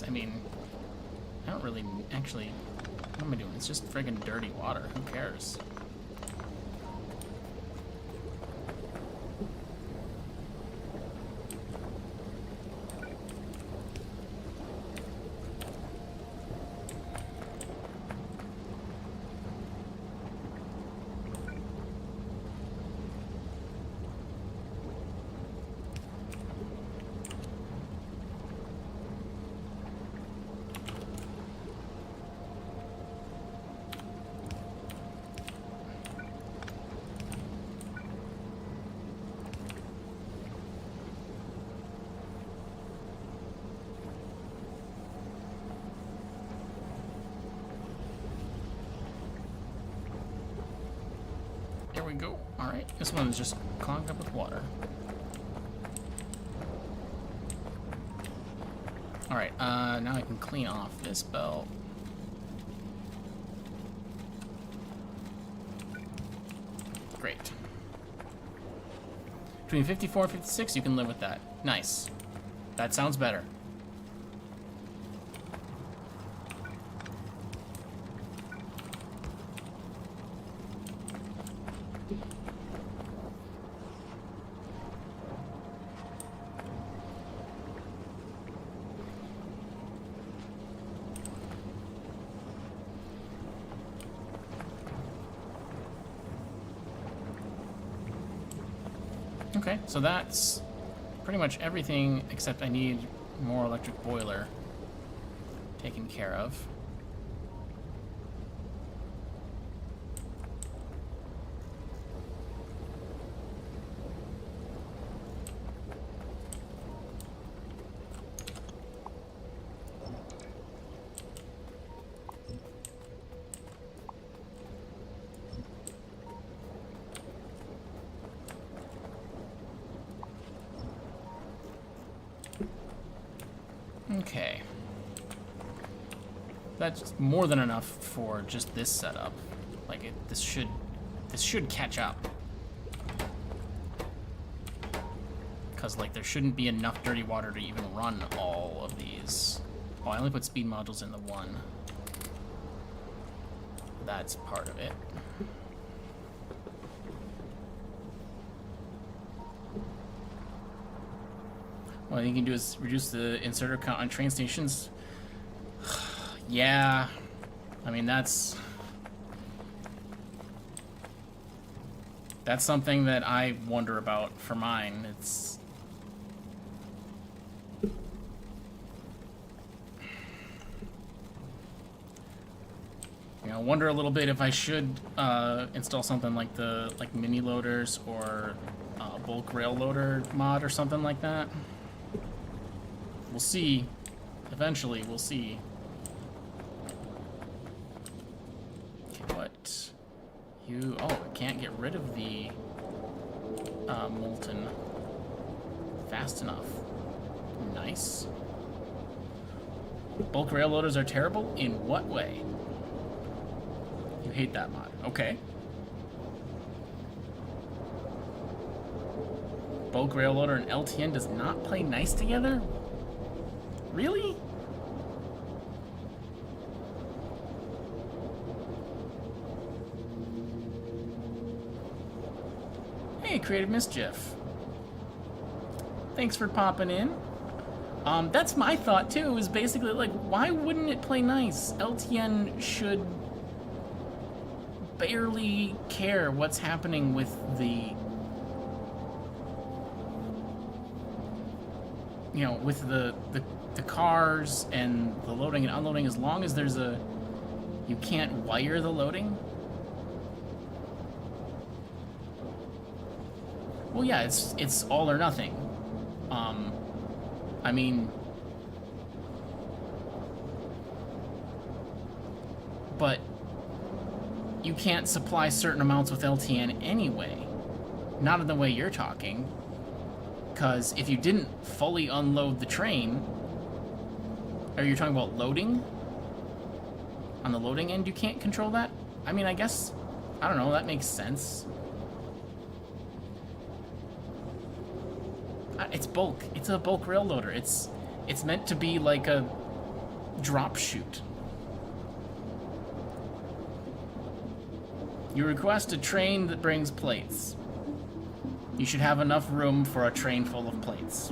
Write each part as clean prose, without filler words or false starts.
I mean, I don't really actually... What am I doing? It's just friggin' dirty water. Who cares? There we go. Alright, this one is just clogged up with water. Alright, now I can clean off this belt. Great. Between 54 and 56, you can live with that. Nice. That sounds better. Okay, so that's pretty much everything except I need more electric boiler taken care of. Okay. That's more than enough for just this setup. Like this should catch up. Cause like there shouldn't be enough dirty water to even run all of these. Oh, I only put speed modules in the one. That's part of it. What you can do is reduce the inserter count on train stations. Yeah, I mean that's something that I wonder about for mine. It's wonder a little bit if I should install something like the mini loaders or bulk rail loader mod or something like that. We'll see. Eventually, we'll see. Okay, what? You... Oh, I can't get rid of the molten fast enough. Nice. Bulk rail loaders are terrible? In what way? You hate that mod. Okay. Bulk rail loader and LTN does not play nice together? Really? Hey, Creative Mischief. Thanks for popping in. That's my thought too, is basically like, why wouldn't it play nice? LTN should barely care what's happening with the with the cars and the loading and unloading, as long as there's you can't wire the loading. Well, yeah, it's all or nothing. I mean, but you can't supply certain amounts with LTN anyway. Not in the way you're talking. Because if you didn't fully unload the train, are you talking about loading? On the loading end, you can't control that? I mean, I guess, I don't know, that makes sense. It's bulk. It's a bulk rail loader. It's meant to be like a Drop chute. You request a train that brings plates. You should have enough room for a train full of plates.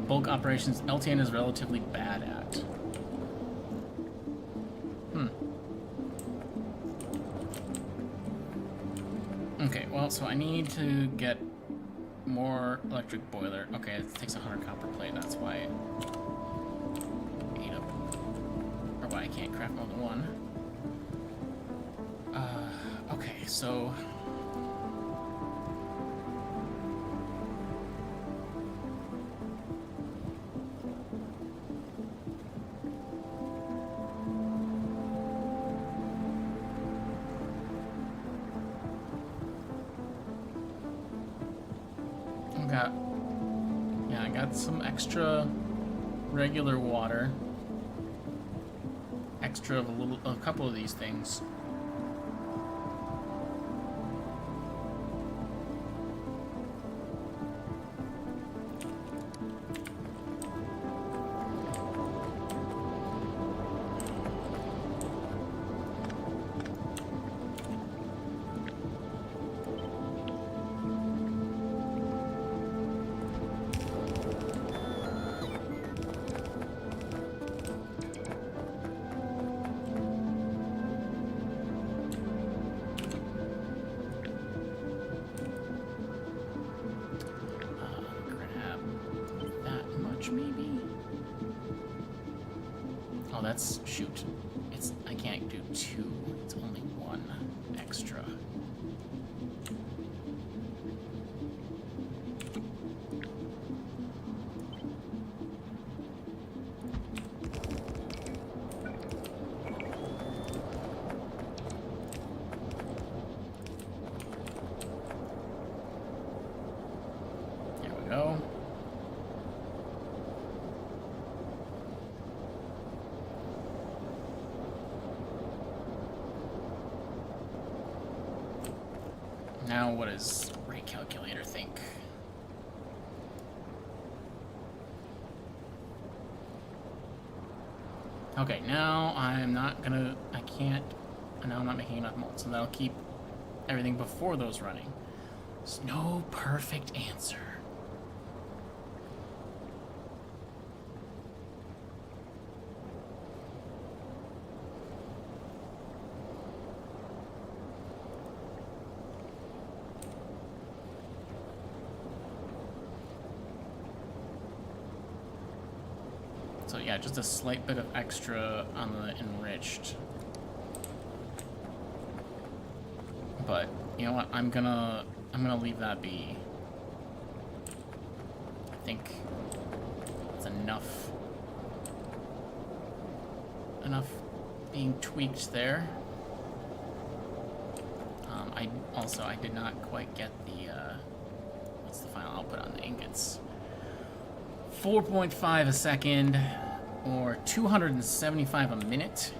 Bulk operations LTN is relatively bad at. Okay, well, so I need to get more electric boiler. Okay, it takes 100 copper plate, that's why it ate up. Or why I can't craft more than one. Okay, so... I got some extra regular water. Extra of a couple of these things. Maybe? Oh, that's... shoot. I can't do two. It's only one extra. There we go. Now, what does rate calculator think? Okay, now I'm not gonna... I can't... Now I'm not making enough molds, so that'll keep everything before those running. There's no perfect answer. So yeah, just a slight bit of extra on the enriched. But you know what? I'm gonna leave that be. I think it's enough being tweaked there. I did not quite get the what's the final output on the ingots. 4.5 a second, or 275 a minute.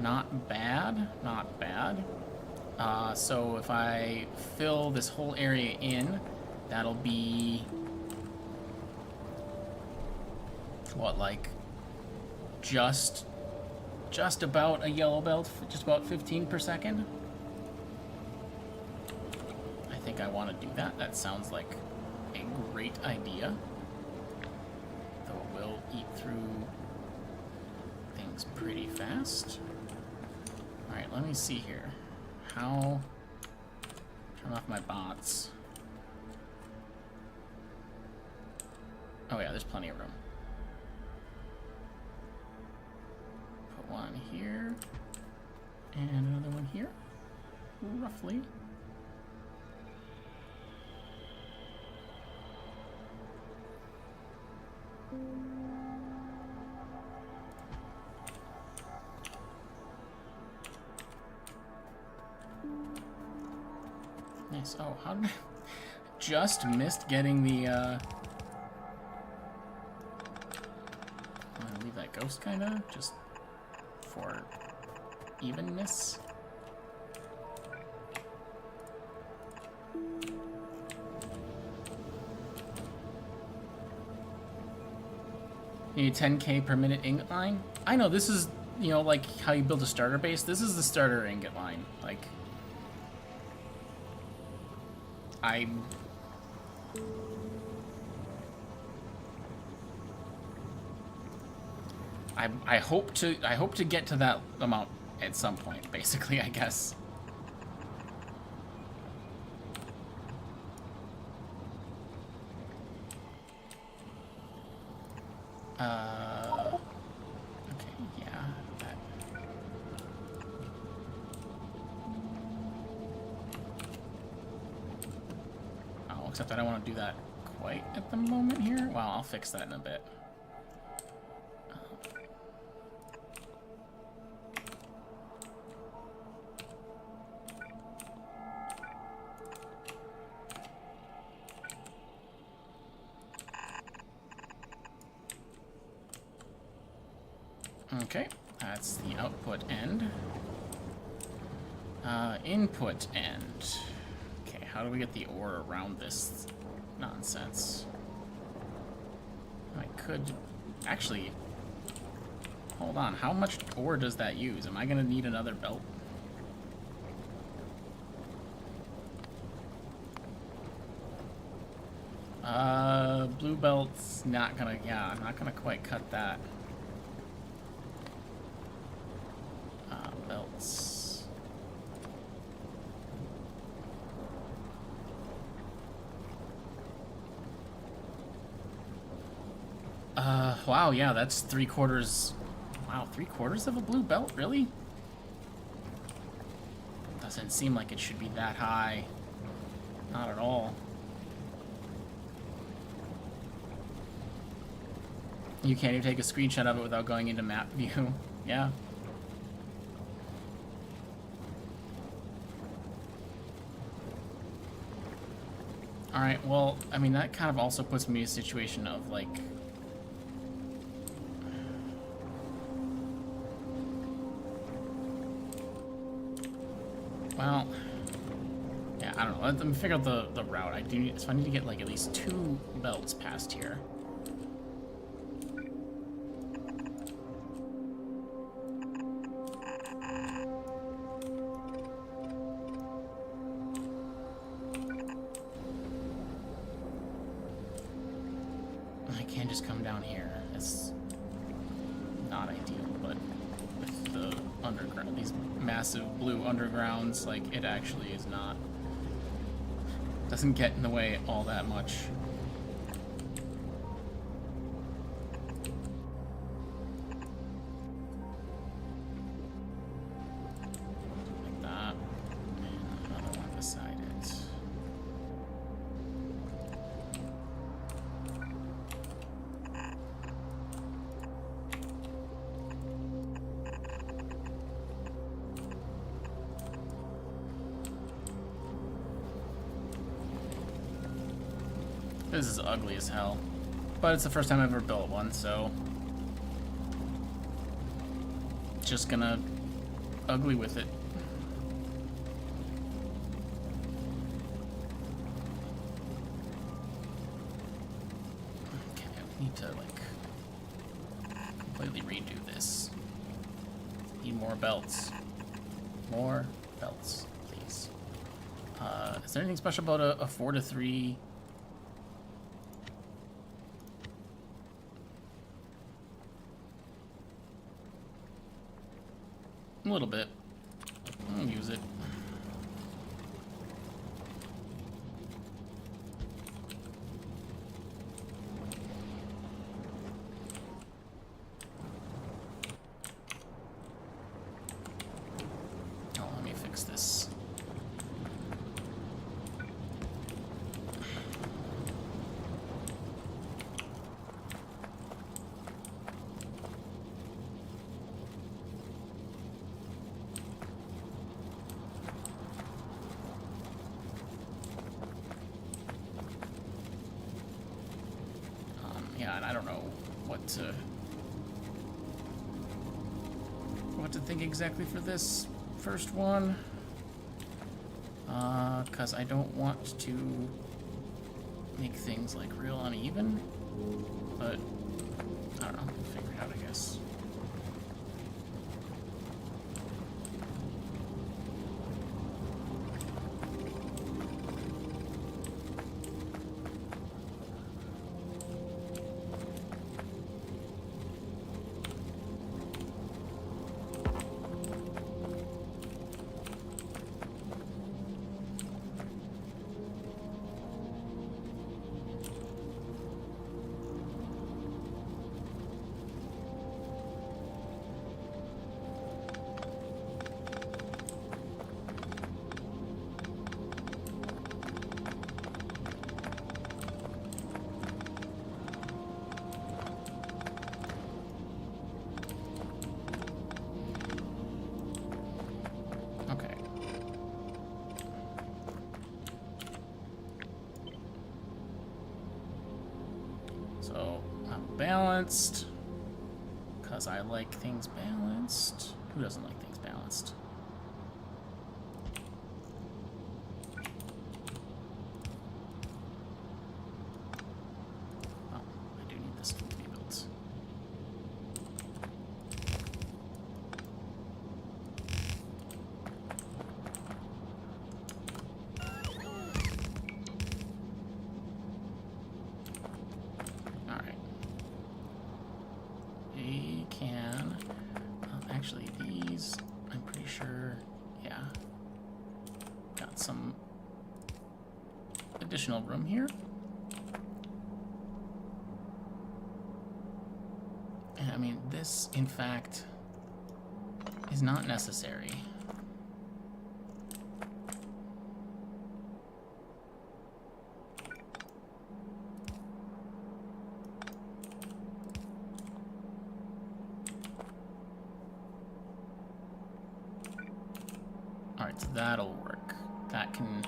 Not bad, not bad. So if I fill this whole area in, that'll be... what, like... just about a yellow belt, just about 15 per second? I think I want to do that. That sounds like a great idea. Though it will eat through things pretty fast. Alright, let me see here. How... turn off my bots. Oh yeah, there's plenty of room. Put one here, and another one here, roughly. Nice. Oh, how did I... just missed getting the, I'm gonna leave that ghost, kinda, just for evenness. Need 10k per minute ingot line? I know, this is, you know, like how you build a starter base. This is the starter ingot line. Like, I hope to get to that amount at some point, basically, I guess. Okay, yeah. That. Oh, except I don't want to do that quite at the moment here. Well, I'll fix that in a bit. Okay, that's the output end. Input end. Okay, how do we get the ore around this nonsense? I could... Actually, hold on. How much ore does that use? Am I going to need another belt? Blue belt's not gonna... Yeah, I'm not gonna quite cut that. Belts. Wow, yeah, that's 3/4. Wow, 3/4 of a blue belt, really? Doesn't seem like it should be that high. Not at all. You can't even take a screenshot of it without going into map view. Yeah. Alright, well, I mean, that kind of also puts me in a situation of, like... Well... Yeah, I don't know. Let me figure out the route. I do need, so I need to get, like, at least 2 belts past here. Just come down here. It's not ideal, but with the underground, these massive blue undergrounds, like, it actually is not. Doesn't get in the way all that much. Like that. And another one beside it. This is ugly as hell, but it's the first time I've ever built one, so just gonna ugly with it. Okay, I need to like completely redo this. Need more belts. More belts, please. Is there anything special about a 4 to 3? A little bit. I'll use it. Oh, let me fix this. Yeah, and I don't know what to think exactly for this first one. Because I don't want to make things like real uneven, but I don't know, we'll figure it out, I guess. So I'm balanced because I like things balanced. Who doesn't like things balanced? Oh, I do need this to be built. Actually, these, I'm pretty sure, yeah, got some additional room here. And I mean, this, in fact, is not necessary. Alright, so that'll work. That can...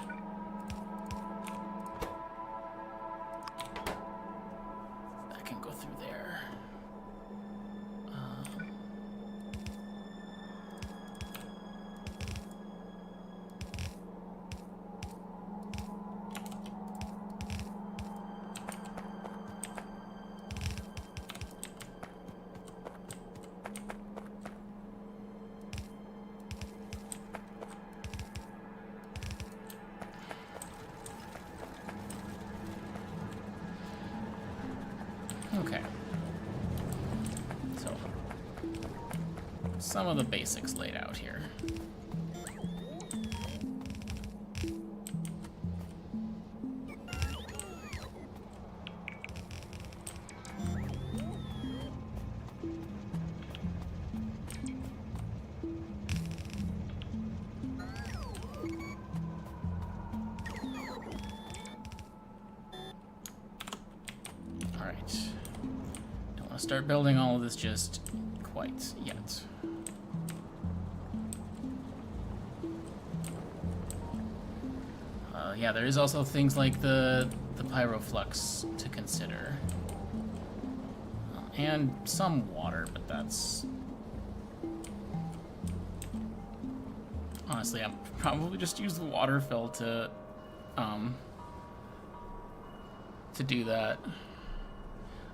that can go through there. Okay. So, some of the basics laid out here. Start building all of this just quite yet. Yeah, there is also things like the pyroflux to consider. And some water, but that's... honestly, I'll probably just use the water fill to do that.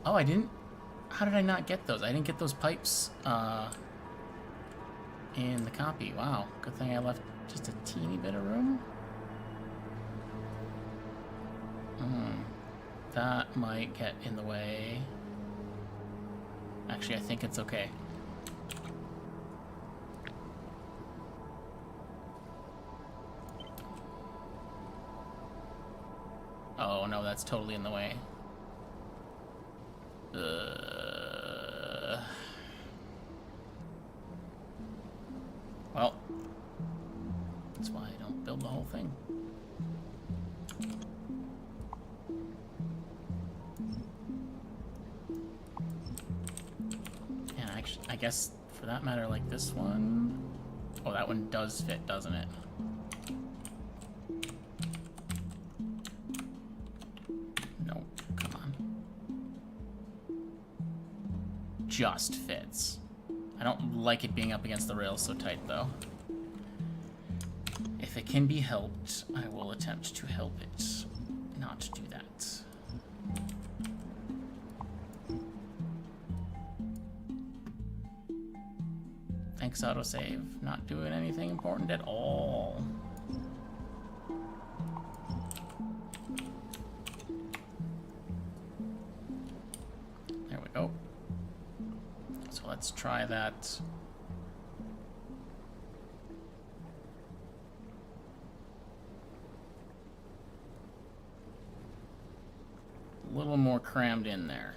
Oh, I didn't... how did I not get those? I didn't get those pipes in the copy. Wow, good thing I left just a teeny bit of room. That might get in the way. Actually, I think it's okay. Oh no, that's totally in the way. Well, that's why I don't build the whole thing. And actually, I guess for that matter, like this one... oh, that one does fit, doesn't it? No, come on. just fits. I don't like it being up against the rails so tight, though. If it can be helped, I will attempt to help it not do that. Thanks, autosave. Not doing anything important at all. There we go. So let's try that. A little more crammed in there.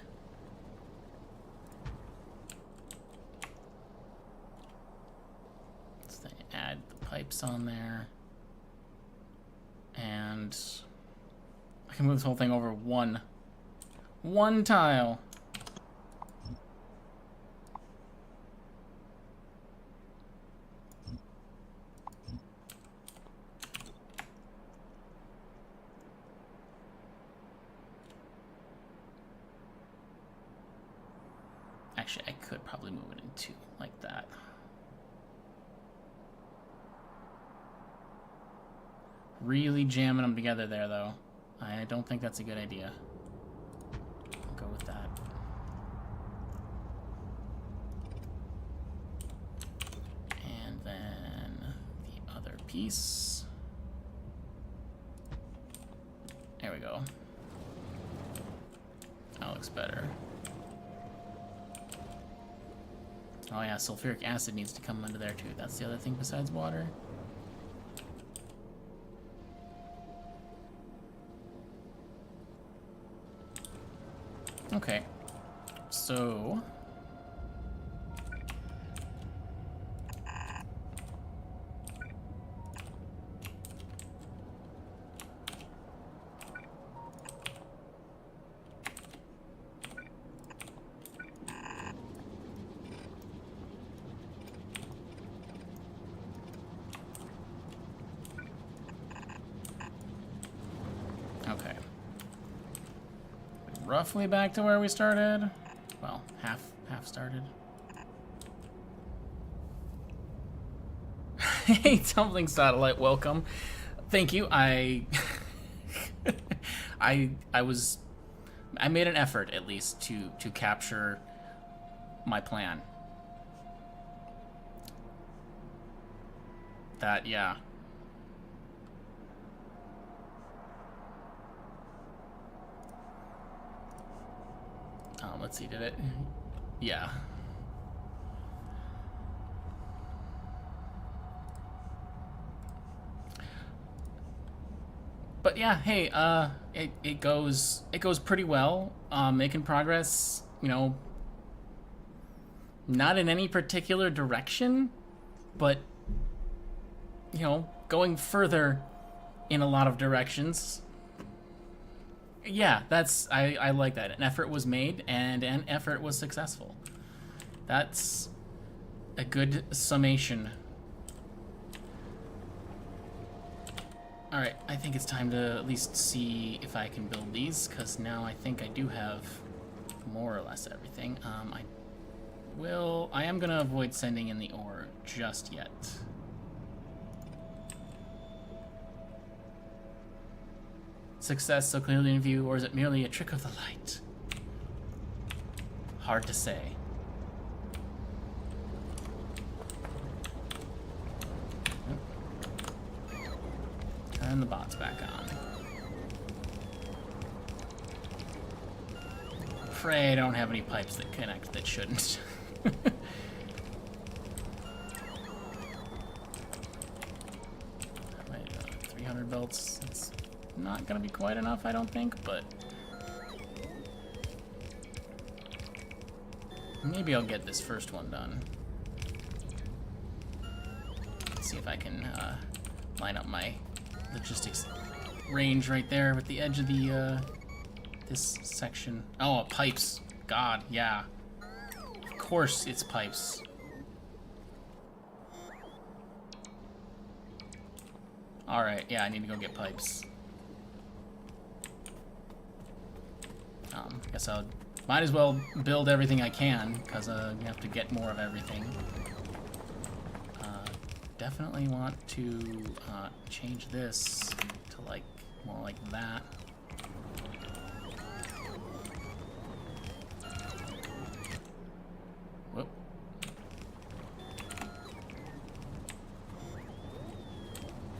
Let's then add the pipes on there. And I can move this whole thing over one tile. Actually, I could probably move it in two, like that. Really jamming them together there, though. I don't think that's a good idea. I'll go with that. And then the other piece. There we go. That looks better. Oh yeah, sulfuric acid needs to come under there too. That's the other thing besides water. Okay, so okay. Roughly back to where we started. Well, half started. Hey, Tumbling Satellite, welcome. Thank you. I made an effort at least to capture my plan. That, yeah. Let's see, did it? Yeah. But yeah, hey, it goes pretty well. Making progress, you know, not in any particular direction, but you know, going further in a lot of directions. Yeah, I like that. An effort was made and an effort was successful. That's a good summation. Alright, I think it's time to at least see if I can build these, because now I think I do have more or less everything. I am going to avoid sending in the ore just yet. Success so clearly in view, or is it merely a trick of the light? Hard to say. Turn the bots back on. Afraid I don't have any pipes that connect that shouldn't. 300 belts. It's not gonna be quite enough, I don't think, but maybe I'll get this first one done. Let's see if I can line up my logistics range right there with the edge of the this section. Oh, pipes. God, yeah. Of course it's pipes. Alright, yeah, I need to go get pipes. Guess I'll Might as well build everything I can, because you have to get more of everything. Definitely want to change this to like more like that. Whoop.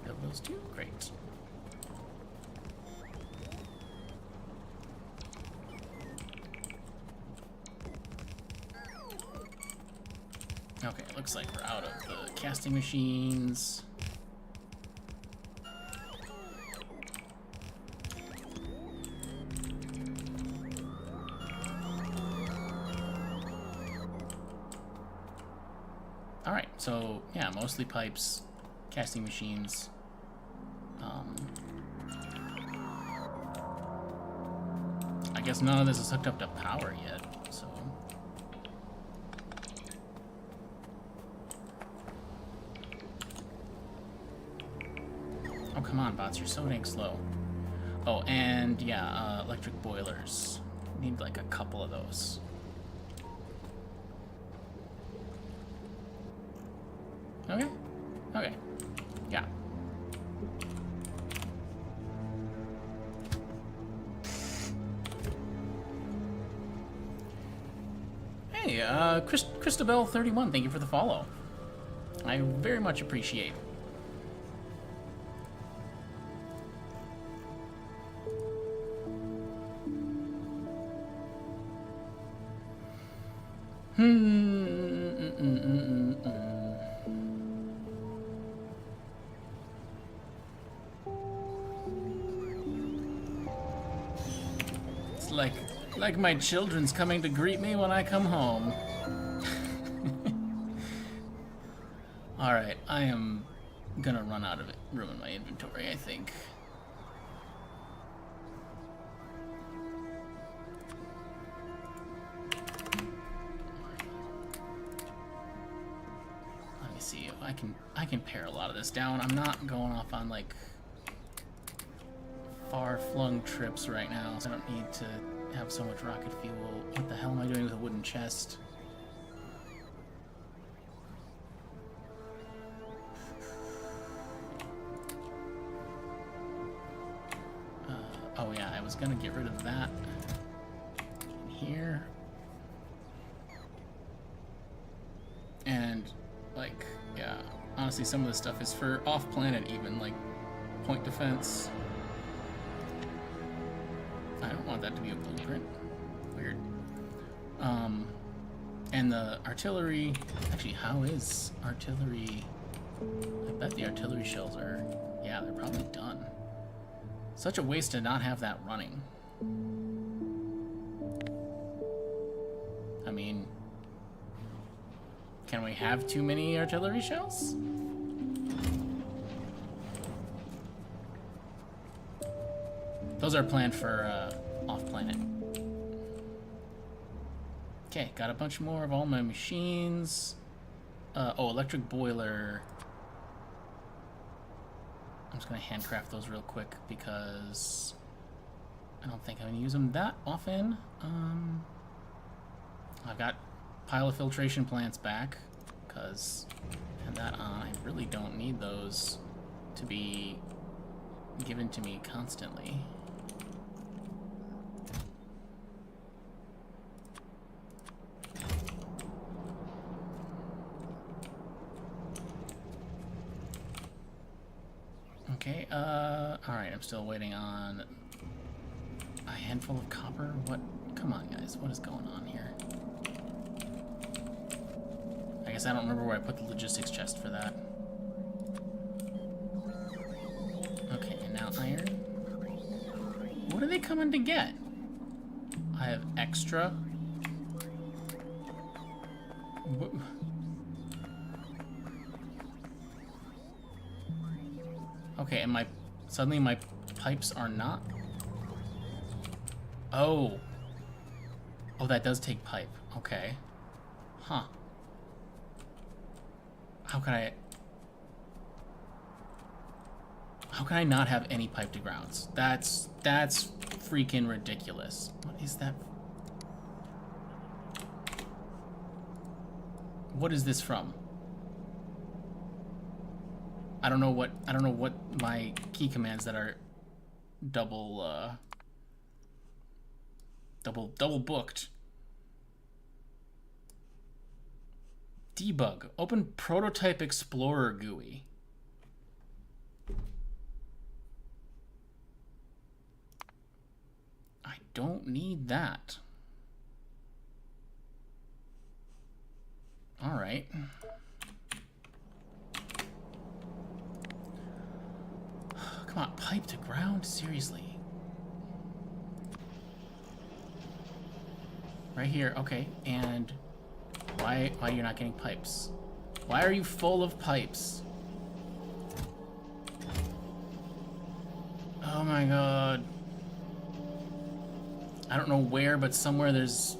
Build those two? Great. Okay, looks like we're out of the casting machines. Alright, so yeah, mostly pipes, casting machines. I guess none of this is hooked up to power yet, so... Oh, come on, bots, you're so dang slow. Oh, and yeah, electric boilers. Need like a couple of those. Okay. Okay. Yeah. Hey, Christabel31, thank you for the follow. I very much appreciate. It's like my children's coming to greet me when I come home. Alright, I am gonna run out of room in my inventory, I think. Let me see if I can pare a lot of this down. I'm not going off on like far-flung trips right now, so I don't need to have so much rocket fuel. What the hell am I doing with a wooden chest? Oh yeah, I was gonna get rid of that in here. And, like, yeah, honestly, some of this stuff is for off-planet even, like point defense. I don't want that to be a blueprint. Weird. And the artillery... Actually, how is artillery... I bet the artillery shells are... Yeah, they're probably done. Such a waste to not have that running. I mean... Can we have too many artillery shells? Those are planned for off-planet. Okay, got a bunch more of all my machines. Oh, electric boiler. I'm just gonna handcraft those real quick because I don't think I'm gonna use them that often. I've got pile of filtration plants back because I had that on. I really don't need those to be given to me constantly. Okay, alright, I'm still waiting on a handful of copper. What? Come on, guys, what is going on here? I guess I don't remember where I put the logistics chest for that. Okay, and now iron. What are they coming to get? I have extra. What? Okay, and suddenly my pipes are not. Oh. Oh, that does take pipe. Okay. Huh. How can I not have any pipe to grounds? That's freaking ridiculous. What is that? what is this from? I don't know what my key commands that are double booked. Debug. Open Prototype Explorer GUI. I don't need that. All right. Come on, pipe to ground? Seriously. Right here, okay. And why you're not getting pipes? Why are you full of pipes? Oh my god. I don't know where, but somewhere there's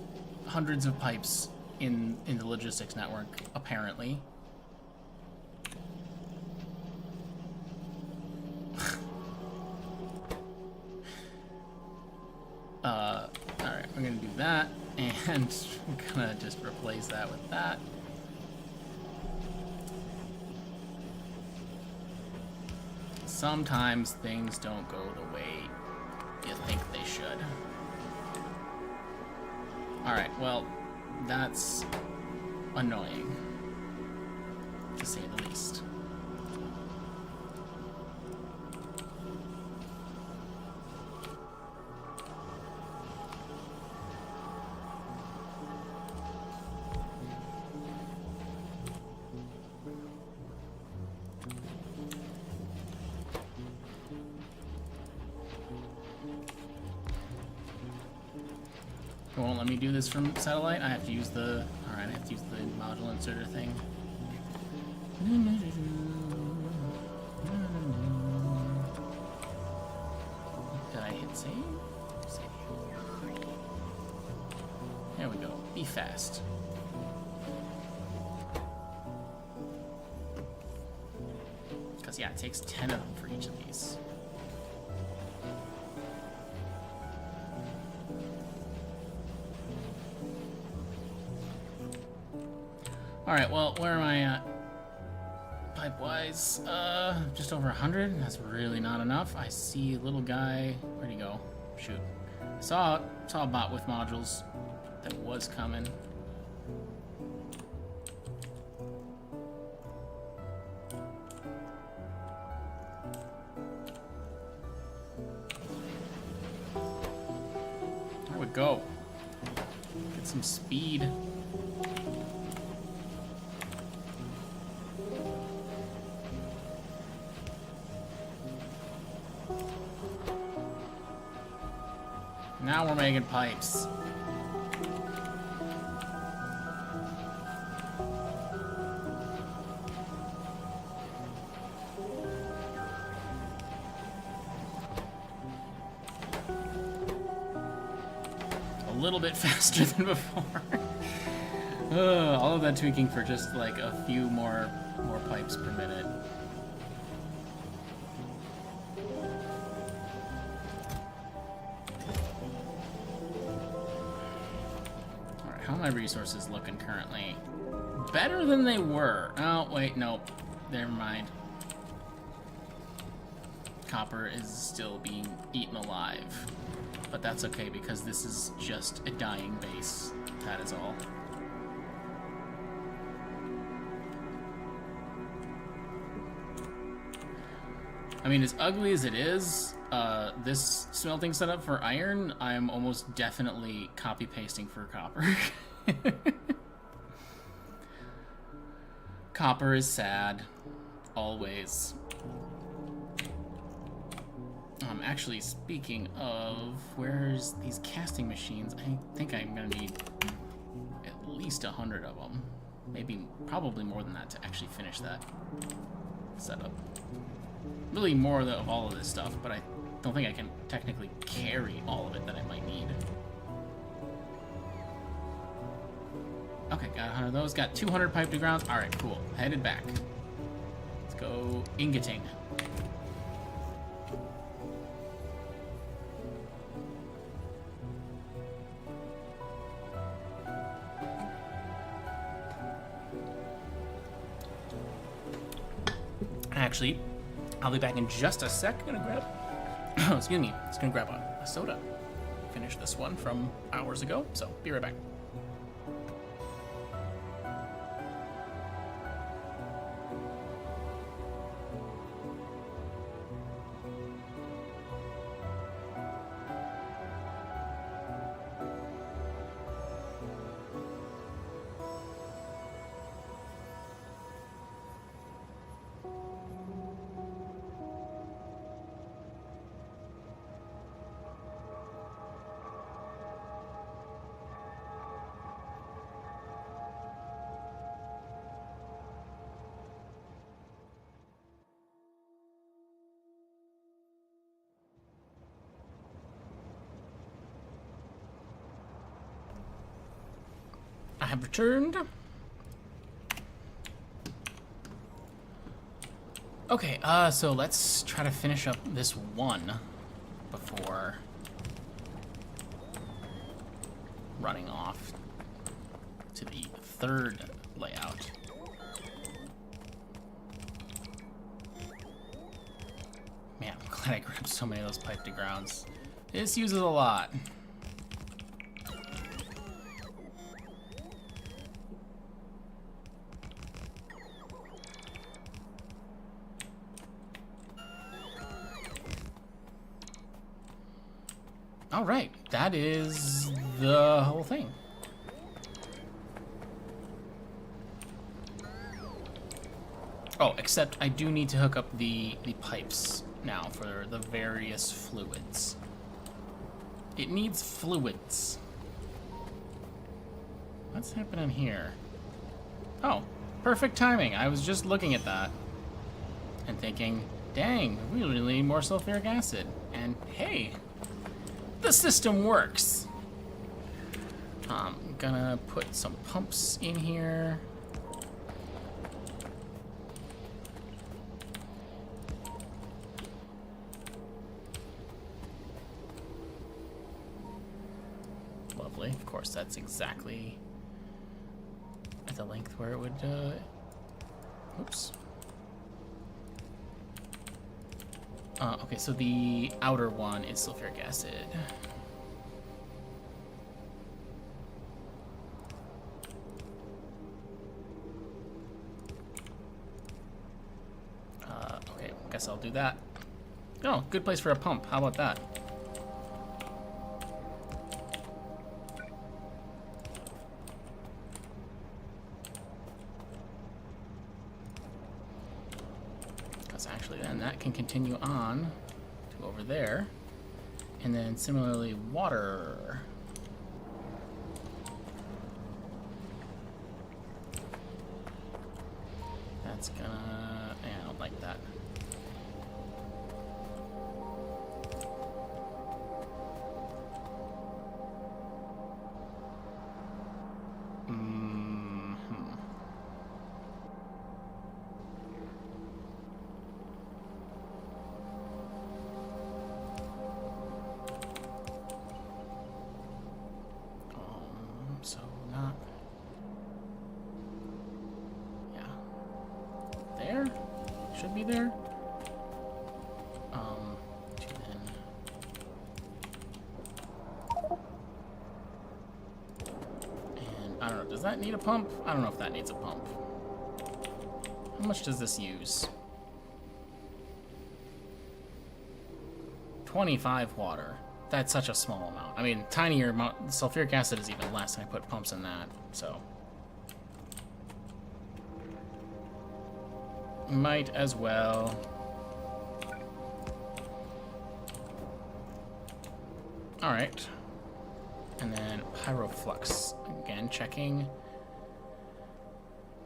hundreds of pipes in the logistics network, apparently. Alright, we're gonna do that, and we're gonna just replace that with that. Sometimes things don't go the way you think they should. Alright, well, that's annoying, to say the least. It won't let me do this from satellite. I have to use the... Alright, I have to use the module inserter thing. Did I hit save? Save. There we go. Be fast. Because, yeah, it takes 10 of them for each of these. Alright, well, where am I at? Pipe-wise, just over 100. That's really not enough. I see a little guy. Where'd he go? Shoot. I saw a bot with modules that was coming. There we go. Get some speed. Now we're making pipes. A little bit faster than before. All of that tweaking for just like a few more pipes per minute. How are my resources looking currently? Better than they were. Oh, wait, nope. Never mind. Copper is still being eaten alive. But that's okay because this is just a dying base. That is all. I mean, as ugly as it is, this smelting setup for iron, I'm almost definitely copy-pasting for copper. Copper is sad. Always. Actually, speaking of, where's these casting machines? I think I'm gonna need at least 100 of them. Maybe, probably more than that to actually finish that setup. Really more of all of this stuff, but I don't think I can technically carry all of it that I might need. Okay, got 100 of those. Got 200 pipe to grounds. All right, cool. Headed back. Let's go ingoting. actually, I'll be back in just a sec. Gonna grab, excuse me, just gonna grab a soda. Finish this one from hours ago, so be right back. I have returned. Okay, so let's try to finish up this one before running off to the third layout. Man, I'm glad I grabbed so many of those pipe to grounds. This uses a lot. All right, that is the whole thing. Oh, except I do need to hook up the pipes now for the various fluids. It needs fluids. What's happening here? Oh, perfect timing. I was just looking at that and thinking, dang, we really need more sulfuric acid. And hey, the system works. I'm gonna put some pumps in here. Lovely. Of course, that's exactly at the length where it would, oops. Okay, so the outer one is sulfuric acid. Okay, guess I'll do that. Oh, good place for a pump. How about that? Actually, then that can continue on to over there, and then similarly water. That's gonna, I don't like that. So not, yeah, there, should be there. To then, and I don't know, does that need a pump? I don't know if that needs a pump. How much does this use? 25 water. That's such a small amount. I mean, tinier amount. Sulfuric acid is even less, and I put pumps in that, so. Might as well. Alright. And then pyroflux. Again, checking.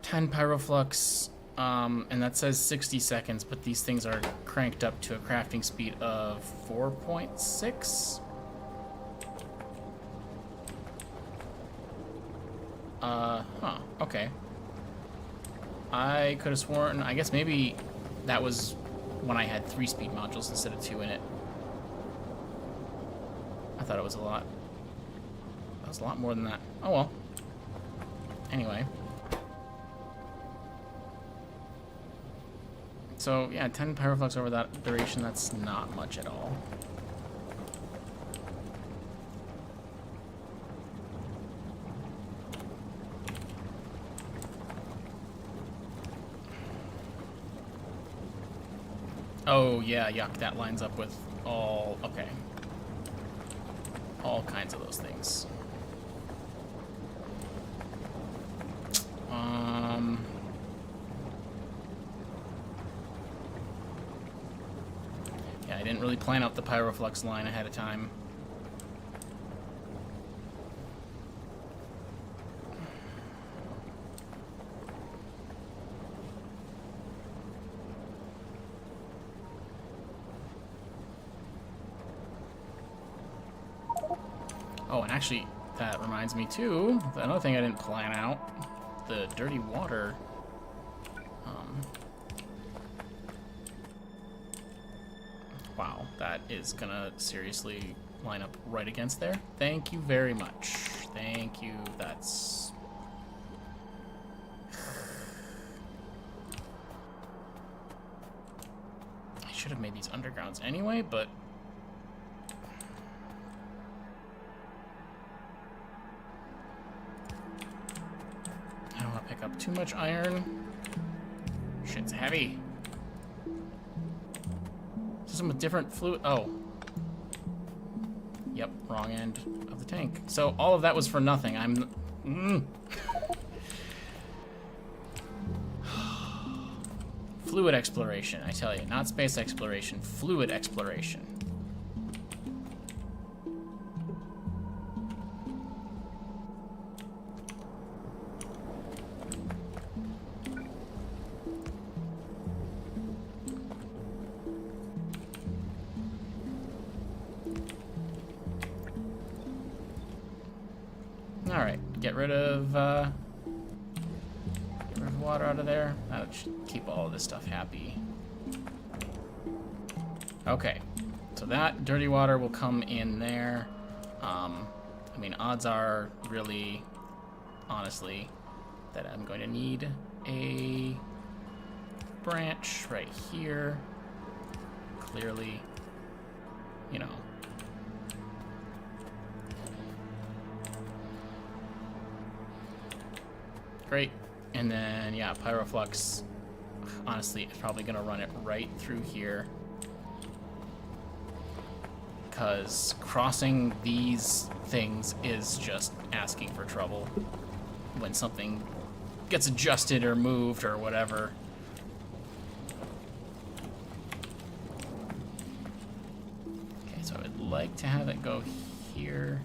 10 pyroflux. And that says 60 seconds, but these things are cranked up to a crafting speed of 4.6. Huh, okay. I could have sworn, I guess maybe that was when I had 3-speed modules instead of 2 in it. I thought it was a lot. That was a lot more than that. Oh well. Anyway. So, yeah, 10 pyroflux over that duration, that's not much at all. Oh, yeah, yuck, that lines up with all... Okay. All kinds of those things. Yeah, I didn't really plan out the pyroflux line ahead of time. Oh, and actually, that reminds me too, another thing I didn't plan out, the dirty water. Wow, that is gonna seriously line up right against there. Thank you very much. Thank you, that's... I should have made these undergrounds anyway, but... I don't want to pick up too much iron. Shit's heavy. Some with different fluid. Oh. Yep, wrong end of the tank. So all of that was for nothing. Fluid exploration, I tell you. Not space exploration, fluid exploration. Alright, get rid of water out of there. That should keep all of this stuff happy. Okay, so that dirty water will come in there. I mean, odds are really, honestly, that I'm going to need a branch right here. Clearly, you know. Great. And then, yeah, pyroflux. Honestly, it's probably going to run it right through here. Because crossing these things is just asking for trouble when something gets adjusted or moved or whatever. Okay, so I would like to have it go here.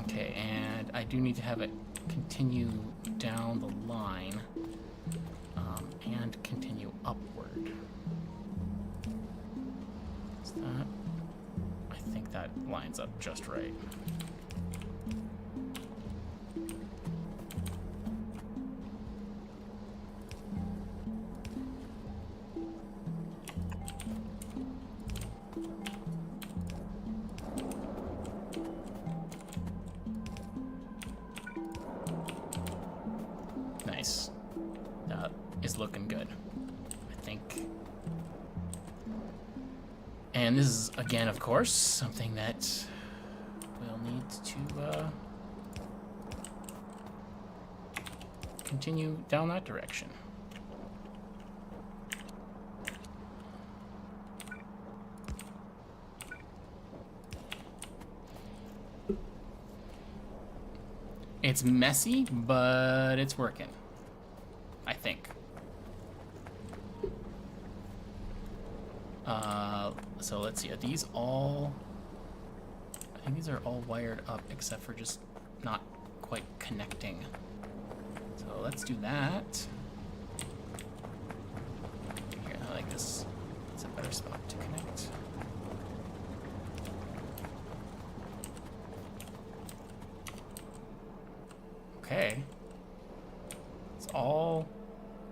Okay, and I do need to have it continue down the line and continue upward. Is that? I think that lines up just right. Nice. That is looking good, I think. And this is, again, of course, something that we'll need to continue down that direction. It's messy, but it's working, I think. So let's see, are these all... I think these are all wired up except for just not quite connecting. So let's do that. Here, I like this. It's a better spot to connect. Okay. It's all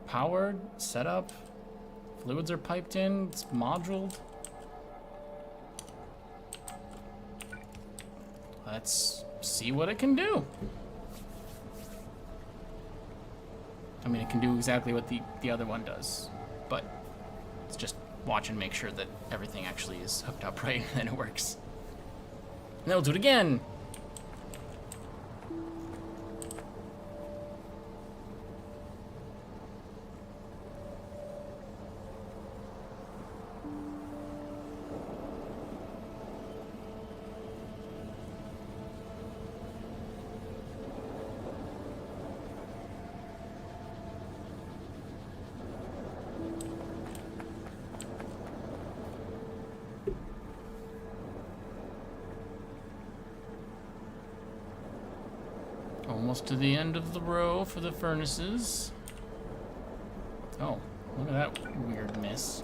powered, set up. Fluids are piped in. It's moduled. let's see what it can do. I mean, it can do exactly what the other one does, but let's just watch and make sure that everything actually is hooked up right and it works. And then we'll do it again. Almost to the end of the row for the furnaces. Oh, look at that weird miss.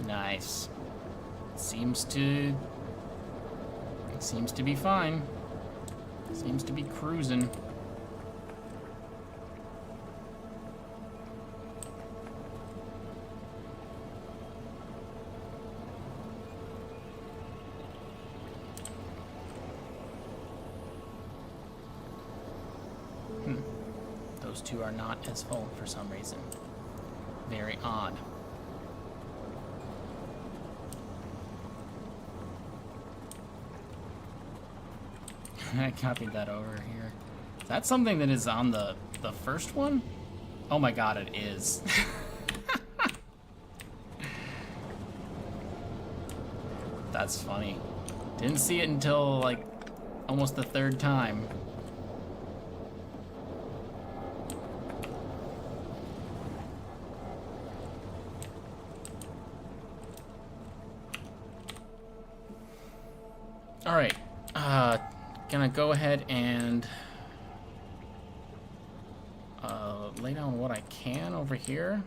Nice. Seems to be fine. Seems to be cruising. Those two are not as full for some reason. Very odd. I copied that over here. Is that something that is on the first one? Oh my god, it is. That's funny. Didn't see it until, like, almost the third time. Alright. Gonna go ahead and lay down what I can over here.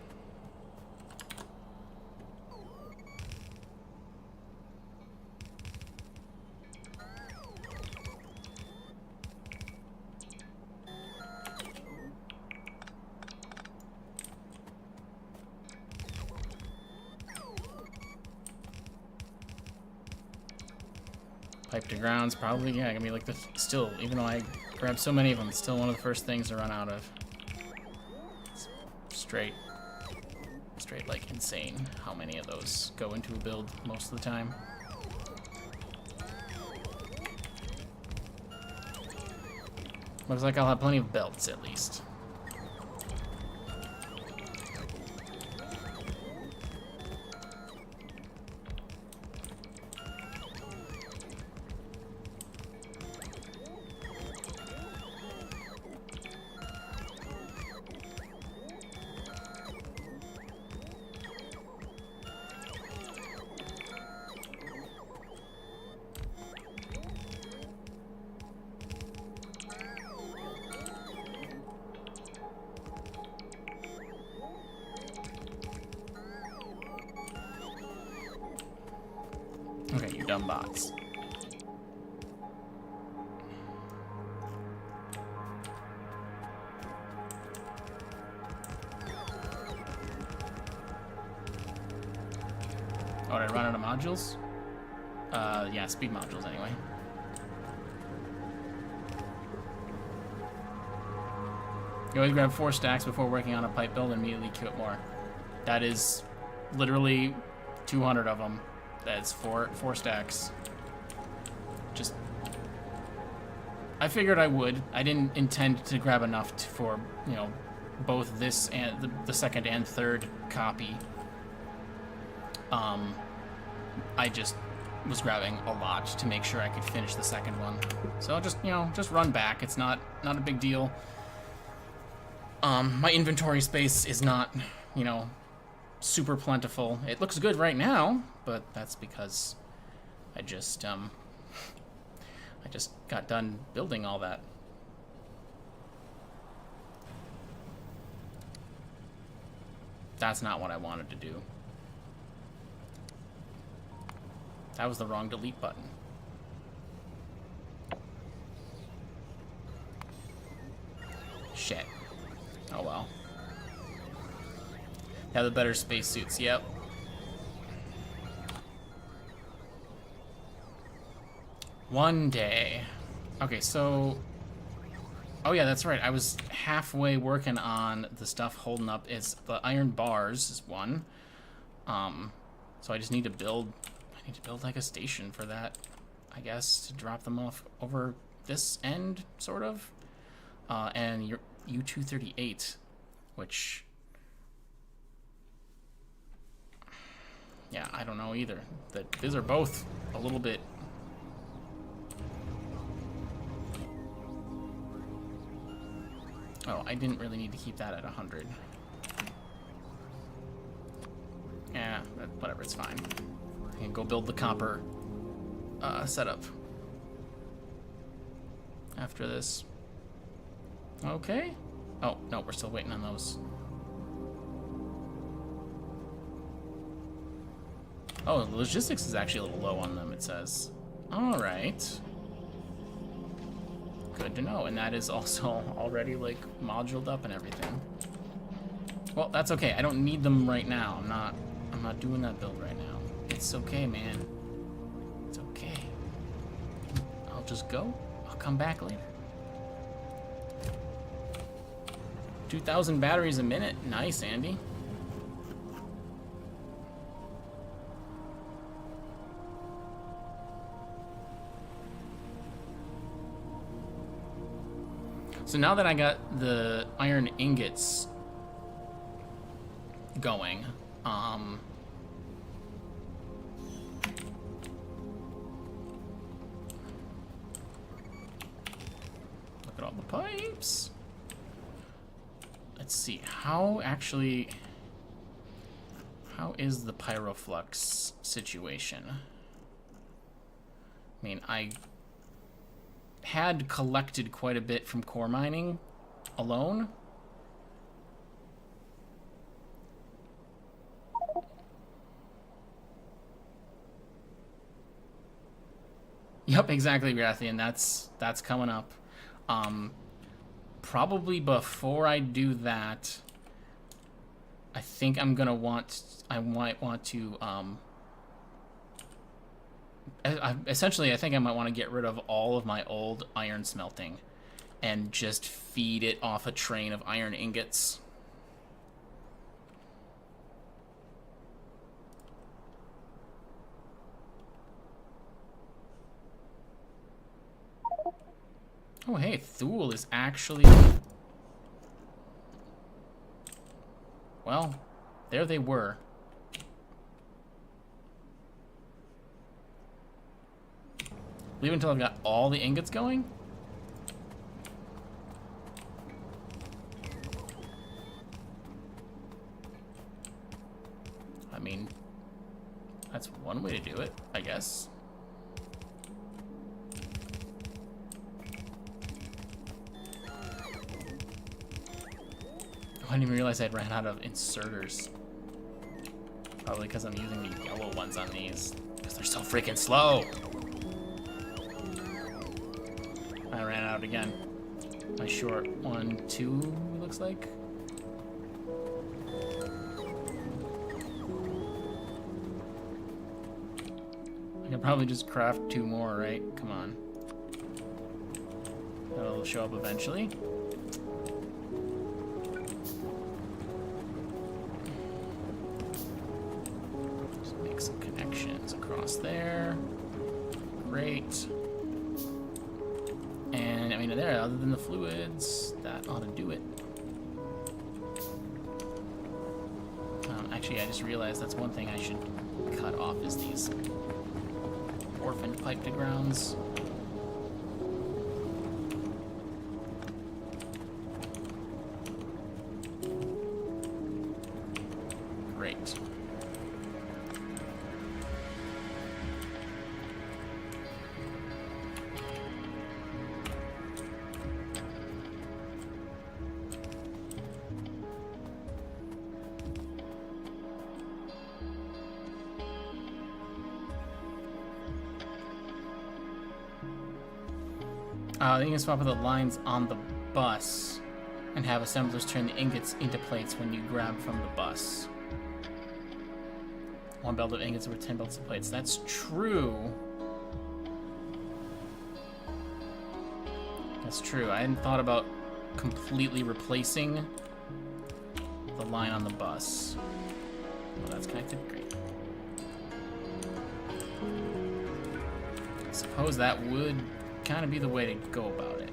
Pipe to ground's probably, yeah, gonna be like the, still, even though I grabbed so many of them, it's still one of the first things to run out of. It's straight, like, insane how many of those go into a build most of the time. Looks like I'll have plenty of belts, at least. Okay, you dumb bots. Oh, did I run out of modules? Yeah, speed modules anyway. You always grab 4 stacks before working on a pipe build and immediately queue it more. That is literally 200 of them. That's four stacks. Just, I figured I would. I didn't intend to grab enough for, you know, both this and the second and third copy. I just was grabbing a lot to make sure I could finish the second one. So just, you know, just run back. It's not a big deal. My inventory space is not, you know, super plentiful. It looks good right now, but that's because I just got done building all that. That's not what I wanted to do. That was the wrong delete button. Shit. Oh well. Have the better spacesuits, yep. One day. Okay, so... Oh yeah, that's right. I was halfway working on the stuff holding up. It's the iron bars is one. So I just need to build... I need to build like a station for that, I guess, to drop them off over this end, sort of. And your U-238, which... Yeah, I don't know either. These are both a little bit... Oh, I didn't really need to keep that at 100. Yeah, whatever, it's fine. I can go build the copper setup after this. Okay. Oh, no, we're still waiting on those. Oh, the logistics is actually a little low on them, it says. All right. Good to know, and that is also already, like, moduled up and everything. Well, that's okay. I don't need them right now. I'm not doing that build right now. It's okay, man. It's okay. I'll just go. I'll come back later. 2,000 batteries a minute. Nice, Andy. So now that I got the iron ingots going, look at all the pipes. Let's see, how is the pyroflux situation? I mean, I had collected quite a bit from core mining alone. Yep, exactly, Rathian. That's coming up. Probably before I do that, I think I might want to essentially, I think I might want to get rid of all of my old iron smelting and just feed it off a train of iron ingots. Oh, hey, Thule is actually... Well, there they were. Leave until I've got all the ingots going? I mean, that's one way to do it, I guess. Oh, I didn't even realize I'd ran out of inserters. Probably because I'm using the yellow ones on these, because they're so freaking slow. I ran out again. My short 1, 2 looks like. I can probably just craft 2 more, right? Come on. That'll show up eventually. Just make some connections across there. Great. And I mean, there, other than the fluids, that ought to do it. Actually, I just realized that's one thing I should cut off is these orphaned pipe to grounds. Great. Then you can swap with the lines on the bus and have assemblers turn the ingots into plates when you grab from the bus. 1 belt of ingots over 10 belts of plates. That's true. That's true. I hadn't thought about completely replacing the line on the bus. Well, that's connected. Great. I suppose that would kind of be the way to go about it.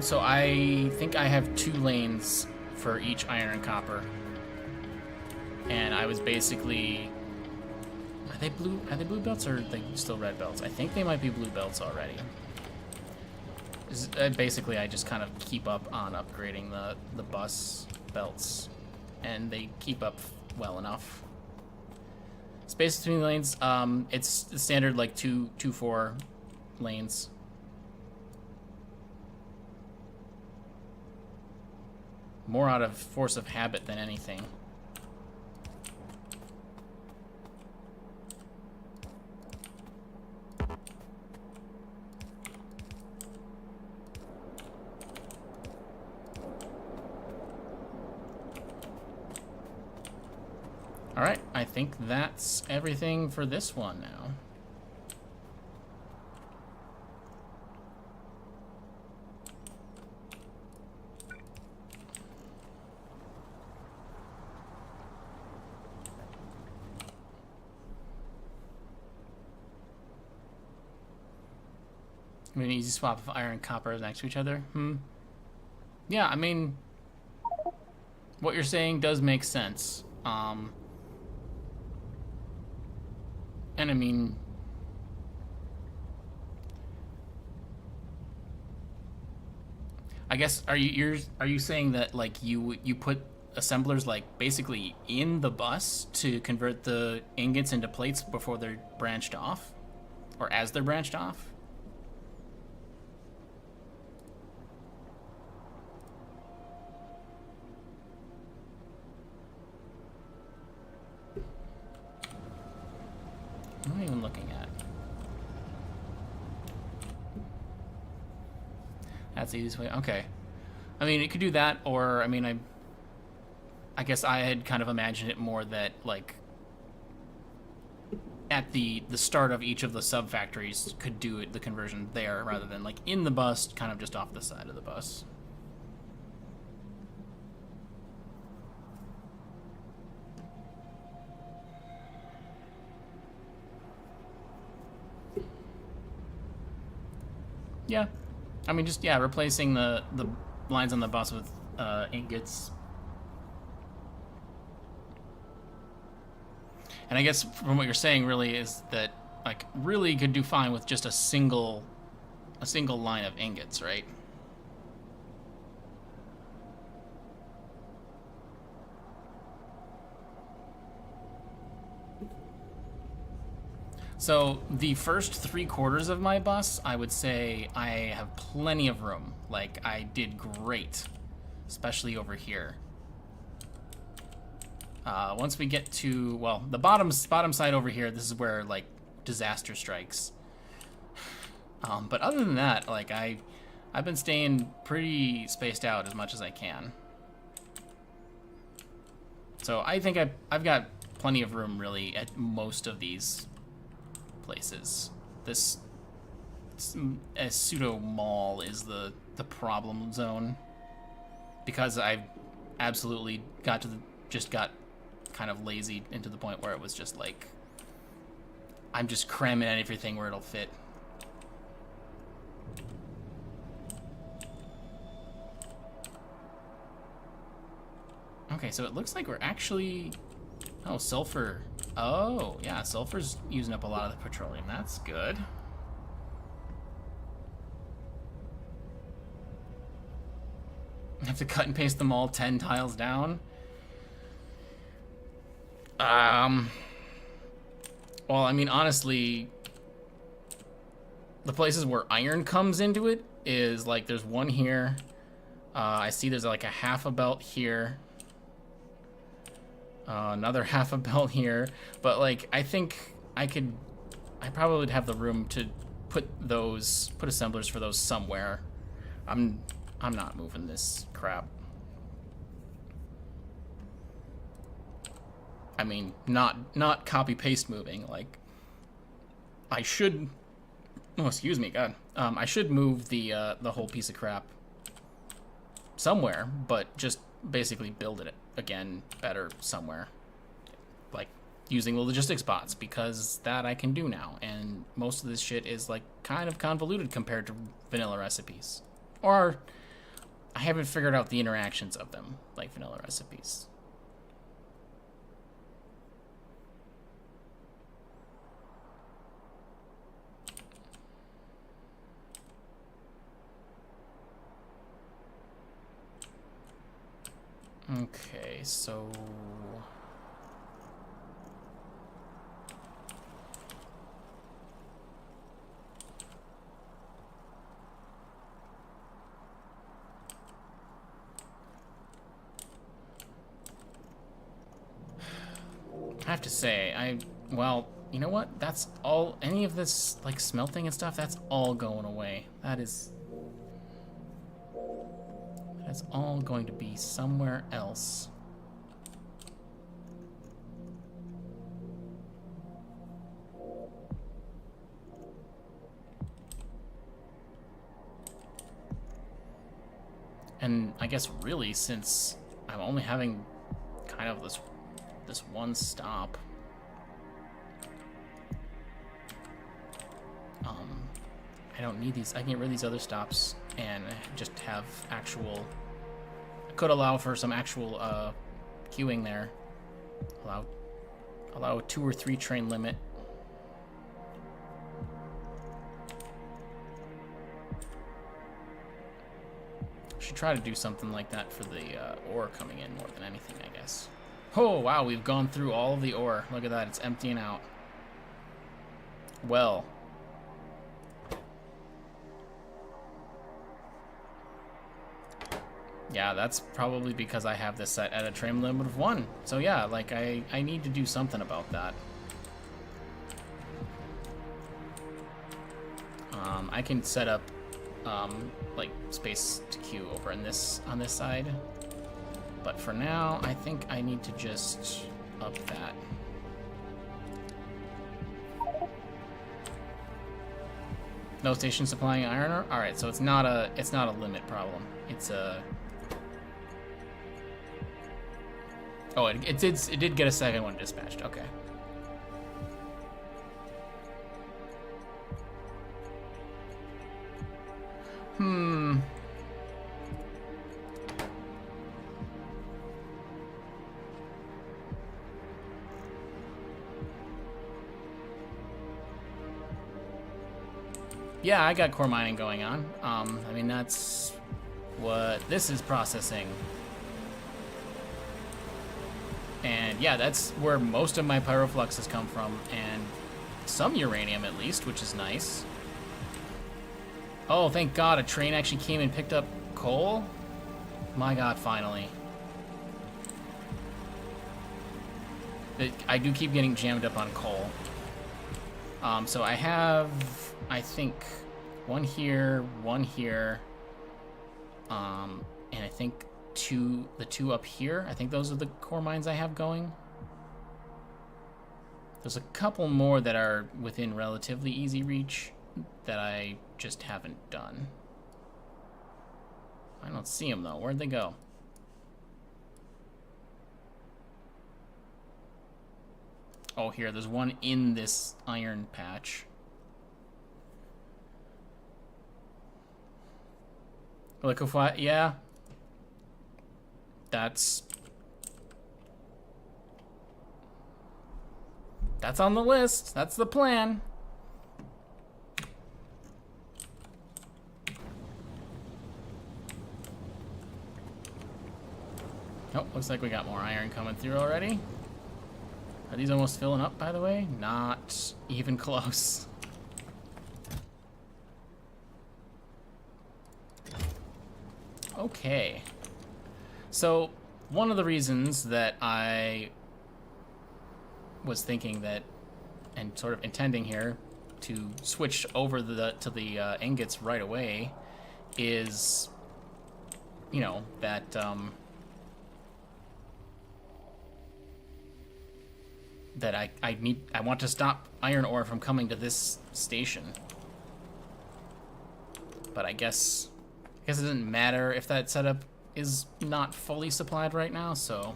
So I think I have 2 lanes for each iron and copper. And I was basically... Are they blue belts or are they still red belts? I think they might be blue belts already. Basically, I just kind of keep up on upgrading the bus belts. And they keep up well enough. Space between lanes, it's the standard like 2-4 lanes. More out of force of habit than anything. Alright, I think that's everything for this one now. I mean, easy swap of iron and copper next to each other. Yeah, I mean, what you're saying does make sense. And I mean, I guess are you saying that like you put assemblers like basically in the bus to convert the ingots into plates before they're branched off, or as they're branched off? What am I even looking at? That's the easiest way. Okay. I mean, it could do that, or I mean, I guess I had kind of imagined it more that like at the start of each of the sub factories could do the conversion there rather than like in the bus, kind of just off the side of the bus. Yeah, I mean, just, yeah, replacing the lines on the bus with ingots. And I guess from what you're saying really is that, like, really could do fine with just a single line of ingots, right? So the first 3/4 of my bus, I would say I have plenty of room. Like, I did great, especially over here. Once we get to, well, the bottom side over here, this is where like disaster strikes. But other than that, like I've been staying pretty spaced out as much as I can. So I think I've got plenty of room really at most of these places. This a pseudo mall is the problem zone, because I absolutely just got kind of lazy into the point where it was just like I'm just cramming in everything where it'll fit. Okay, so it looks like we're actually... Oh, sulfur Oh, yeah, sulfur's using up a lot of the petroleum. That's good. I have to cut and paste them all 10 tiles down. Well, I mean, honestly, the places where iron comes into it is, like, there's one here. I see there's, like, a half a belt here. Another half a belt here. But, like, I think I probably would have the room to put assemblers for those somewhere. I'm not moving this crap. I mean, not copy paste moving. Like, I should. Oh, excuse me, God. I should move the whole piece of crap somewhere, but just basically build it again better somewhere, like using the logistics bots, because that I can do now, and most of this shit is like kind of convoluted compared to vanilla recipes, or I haven't figured out the interactions of them like vanilla recipes. Okay, so I have to say, well, you know what? That's all, any of this, like, smelting and stuff, that's all going away. That's all going to be somewhere else. And I guess really, since I'm only having kind of this one stop, I don't need these. I can get rid of these other stops and just have actual. I could allow for some actual queuing there. Allow a 2 or 3 train limit. Should try to do something like that for the ore coming in more than anything, I guess. Oh wow, we've gone through all of the ore. Look at that, it's emptying out. Well. Yeah, that's probably because I have this set at a train limit of 1. So yeah, like, I need to do something about that. I can set up, like, space to queue over on this side. But for now, I think I need to just up that. No station supplying iron ore? Alright, so it's not a limit problem. It's a... Oh, it did get a second one dispatched. Okay. Yeah, I got core mining going on. I mean, that's what this is processing. And yeah, that's where most of my pyrofluxes come from, and some uranium at least, which is nice. Oh, thank God, a train actually came and picked up coal? My God, finally. I do keep getting jammed up on coal. So I have, I think, one here, and I think the two up here. I think those are the core mines I have going. There's a couple more that are within relatively easy reach that I just haven't done. I don't see them though. Where'd they go? Oh, here, there's one in this iron patch. Liquefy, yeah. That's... That's on the list. That's the plan. Oh, looks like we got more iron coming through already. Are these almost filling up, by the way? Not even close. Okay. So, one of the reasons that I was thinking that, and sort of intending here, to switch over to the ingots right away is, you know, that, that I want to stop iron ore from coming to this station. But I guess it doesn't matter if that setup is not fully supplied right now, so.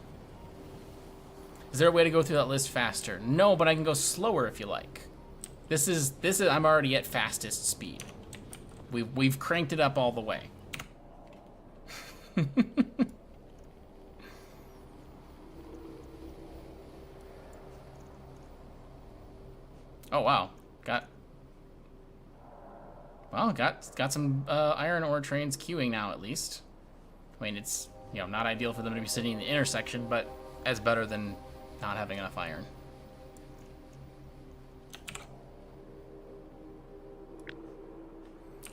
Is there a way to go through that list faster? No, but I can go slower if you like. This is I'm already at fastest speed. We've cranked it up all the way. Oh wow, got some iron ore trains queuing now at least. I mean, it's, you know, not ideal for them to be sitting in the intersection, but as better than not having enough iron.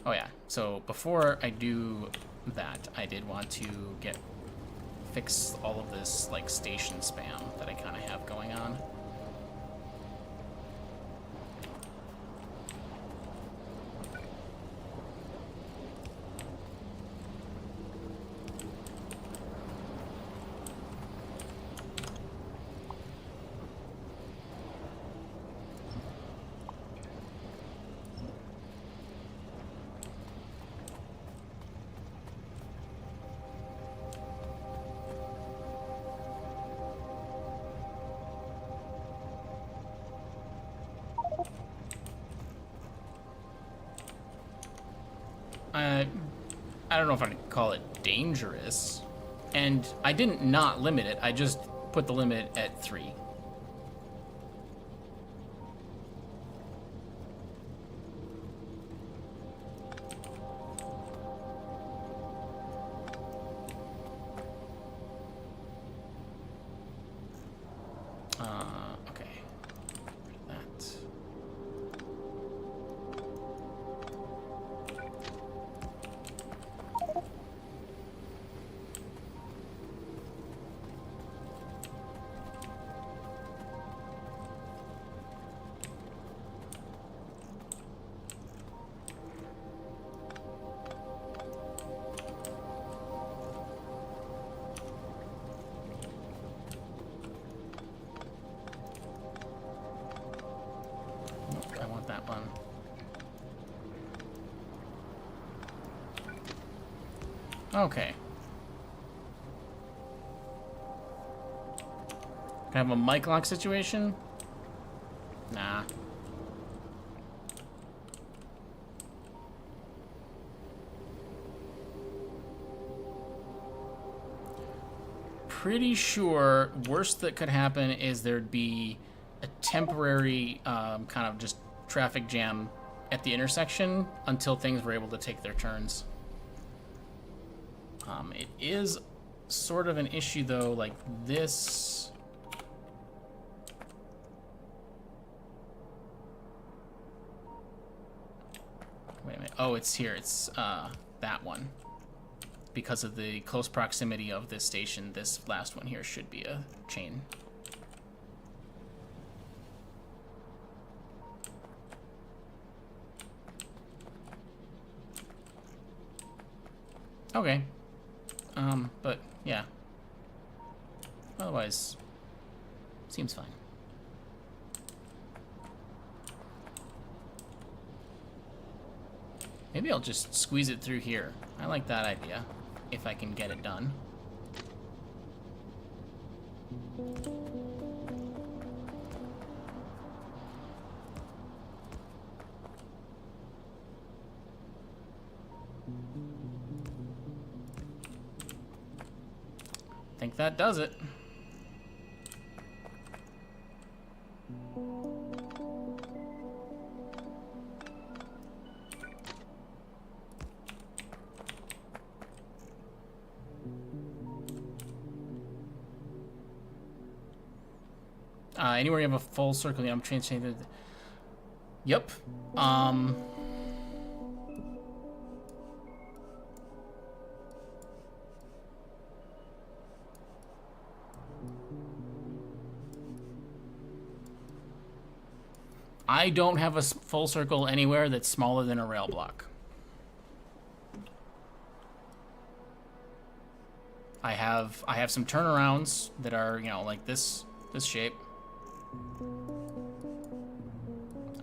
Oh yeah, so before I do that, I did want to fix all of this like station spam that I kind of have going on. I don't know if I can call it dangerous. And I didn't not limit it, I just put the limit at 3. Okay. That. I want that one. Okay. Can I have a mic lock situation? Nah. Pretty sure worst that could happen is there'd be a temporary kind of just traffic jam at the intersection until things were able to take their turns. It is sort of an issue though, like this. Wait a minute. Oh, it's here. It's that one. Because of the close proximity of this station, this last one here should be a chain. Okay. But yeah. Otherwise, seems fine. Maybe I'll just squeeze it through here. I like that idea, if I can get it done. I think that does it. Anywhere you have a full circle, I'm changing the. Yep. I don't have a full circle anywhere that's smaller than a rail block. I have some turnarounds that are, you know, like this shape.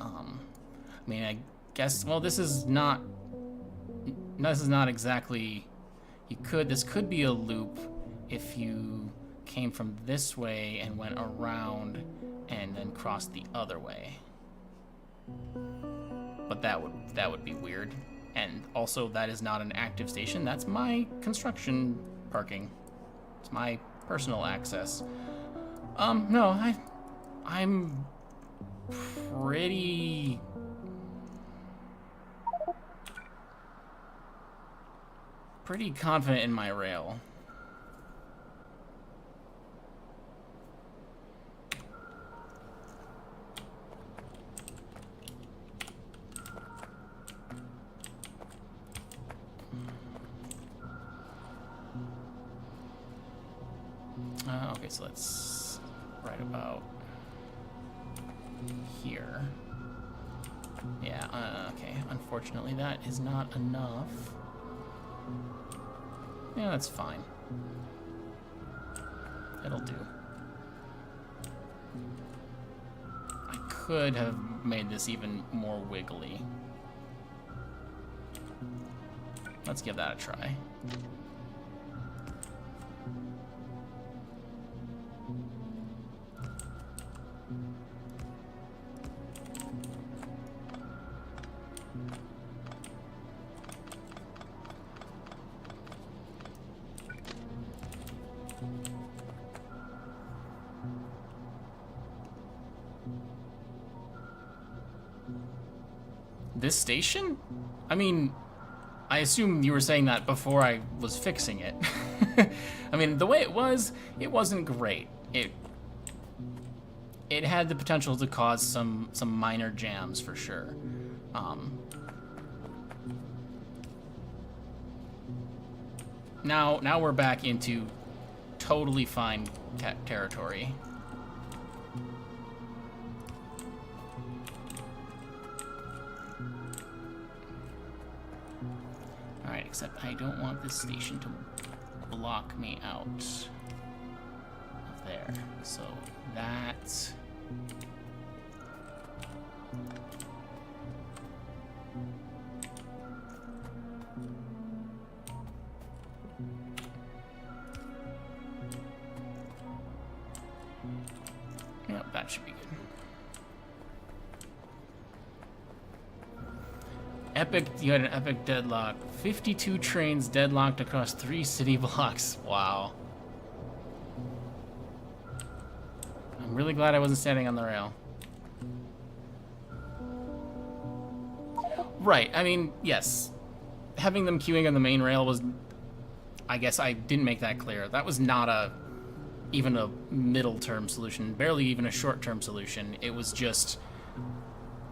I mean, I guess, well, this is not exactly, this could be a loop if you came from this way and went around and then crossed the other way. But that would be weird. And also, that is not an active station. That's my construction parking. It's my personal access. No, I'm pretty confident in my rail. Okay, so let's right about here. Yeah, okay. Unfortunately, that is not enough. Yeah, that's fine. It'll do. I could have made this even more wiggly. Let's give that a try. This station? I mean, I assume you were saying that before I was fixing it. I mean, the way it wasn't great. It had the potential to cause some minor jams for sure. Now we're back into totally fine territory. Alright, except I don't want this station to block me out of there. So that... Yep, that should be good. You had an epic deadlock. 52 trains deadlocked across 3 city blocks. Wow. I'm really glad I wasn't standing on the rail. Right, I mean, yes. Having them queuing on the main rail was... I guess I didn't make that clear. That was not even a middle-term solution, barely even a short-term solution. It was just,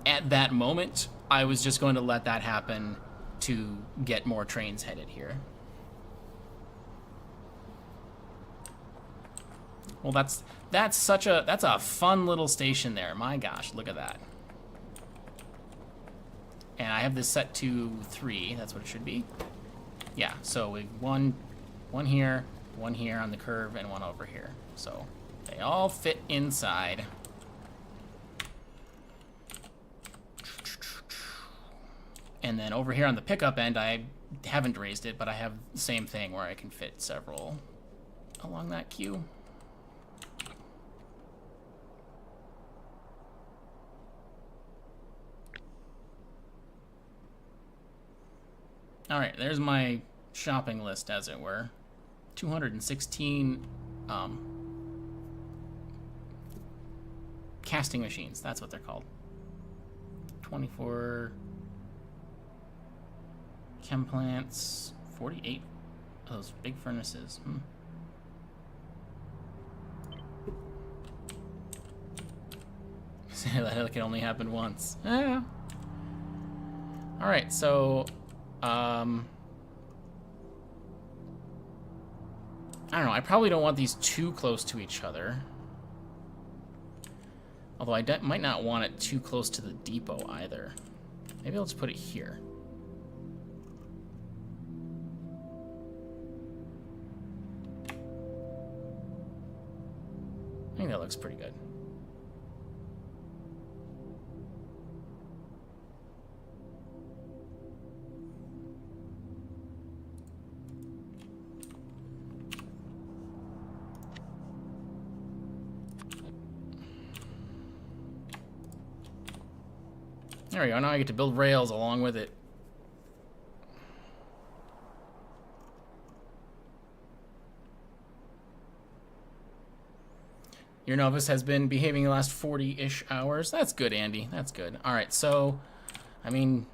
at that moment, I was just going to let that happen to get more trains headed here. Well, that's a fun little station there. My gosh, look at that. And I have this set to 3. That's what it should be. Yeah, so we one here on the curve, and one over here. So they all fit inside. And then over here on the pickup end, I haven't raised it, but I have the same thing where I can fit several along that queue. All right, there's my shopping list, as it were. 216 casting machines, that's what they're called. 24 chem plants, 48 of those big furnaces. That can only happen once. Yeah. Alright, so... I don't know, I probably don't want these too close to each other. Although I might not want it too close to the depot either. Maybe let's put it here. I think that looks pretty good. There we go, now I get to build rails along with it. Your Novus has been behaving the last 40-ish hours. That's good, Andy. That's good. Alright, so, I mean...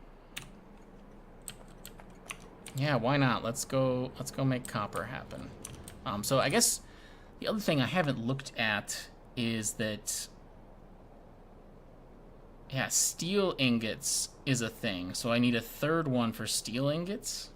yeah, why not? Let's go make copper happen. So I guess the other thing I haven't looked at is that... yeah, steel ingots is a thing, so I need a third one for steel ingots.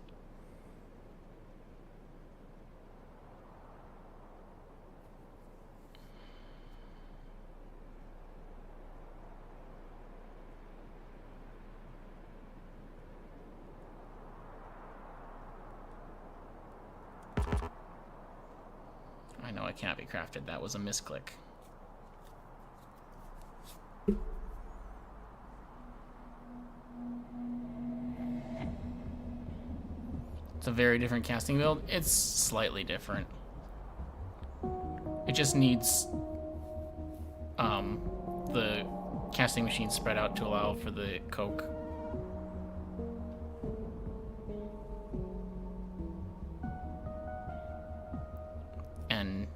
I know it can't be crafted. That was a misclick. It's a very different casting build. It's slightly different. It just needs the casting machine spread out to allow for the coke. And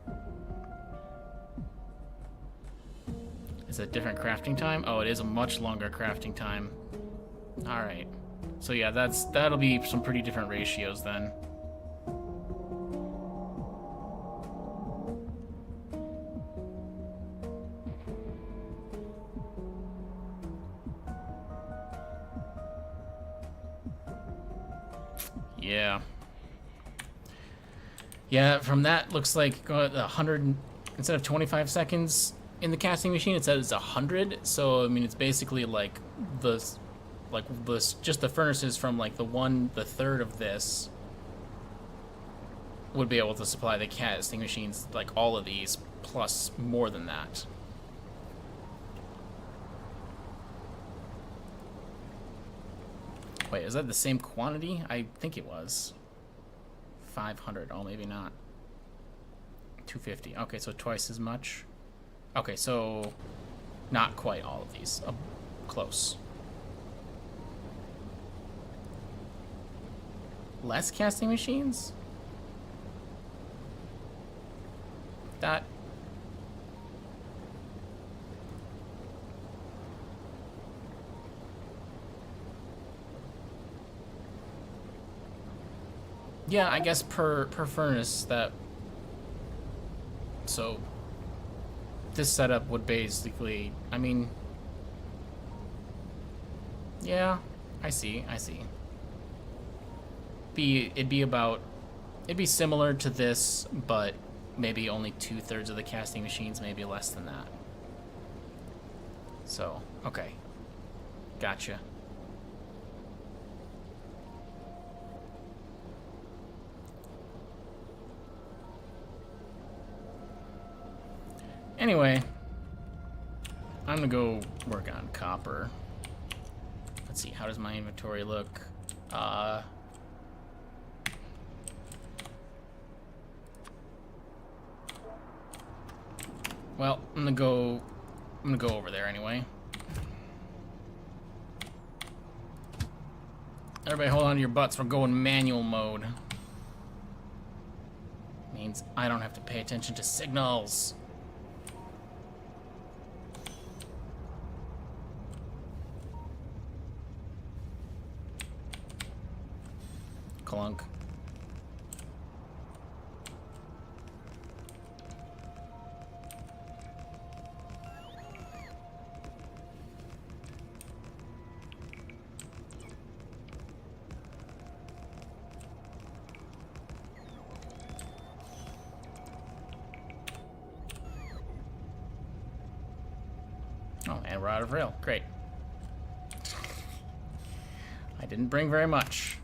is it different crafting time? Oh, it is a much longer crafting time. All right. So yeah, that'll be some pretty different ratios then. Yeah. Yeah, from that looks like 100 instead of 25 seconds in the casting machine, it says 100. So I mean, it's basically like just the furnaces from like the third of this would be able to supply the casting machines, like all of these, plus more than that. Wait, is that the same quantity? I think it was. 500, oh maybe not. 250, okay, so twice as much. Okay, so not quite all of these, close. Less casting machines? That... yeah, I guess per furnace that... so... this setup would basically... I mean... yeah, I see. It'd be similar to this, but maybe only 2/3 of the casting machines, maybe less than that. So, okay. Gotcha. Anyway, I'm gonna go work on copper. Let's see, how does my inventory look? Well, I'm gonna go over there anyway. Everybody hold on to your butts, we're going manual mode. Means I don't have to pay attention to signals. Clunk. Oh, and we're out of rail. Great. I didn't bring very much.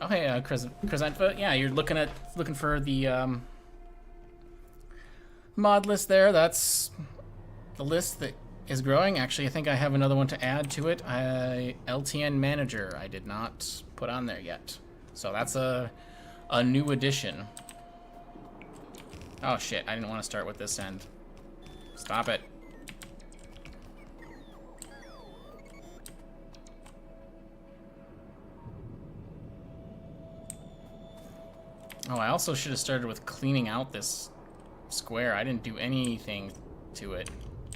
Oh, hey, Crescent, yeah, you're looking for the mod list there. That's the list that is growing. Actually, I think I have another one to add to it. LTN Manager I did not put on there yet. So that's a new addition. Oh shit, I didn't want to start with this end. Stop it. Oh, I also should have started with cleaning out this square. I didn't do anything to it.